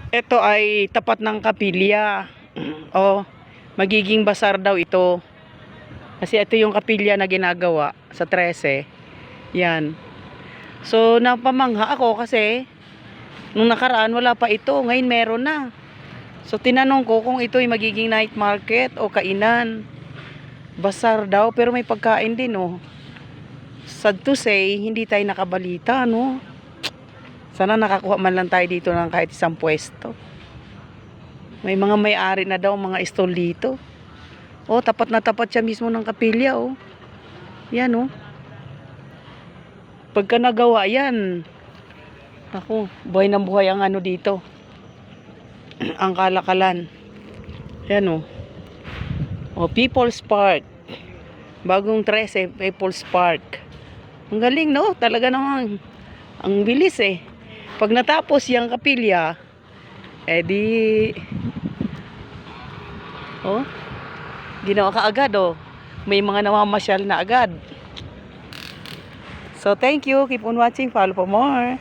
Ito ay tapat ng kapilya. Oh, magiging basar daw ito. Kasi ito yung kapilya na ginagawa sa 13. Yan. So, napamangha ako kasi nung nakaraan wala pa ito. Ngayon meron na. So, tinanong ko kung ito ay magiging night market o kainan. Basar daw, pero may pagkain din, oh. Sad to say, hindi tayo nakabalita, no? Sana nakakuha man lang tayo dito ng kahit isang pwesto. May mga may-ari na daw mga stall dito. Oh, tapat na tapat siya mismo ng kapilya, oh. Yan, oh. Pagka nagawa yan, ako, buhay ng buhay ang ano dito. Ang kalakalan. Yan, oh. Oh, People's Park. Bagong 13, People's Park. Ang galing, no? Talaga naman. Ang bilis, eh. Pag natapos yung kapilya, di oh, ginawa ka agad, oh. May mga namamasyal na agad. So, thank you. Keep on watching. Follow for more.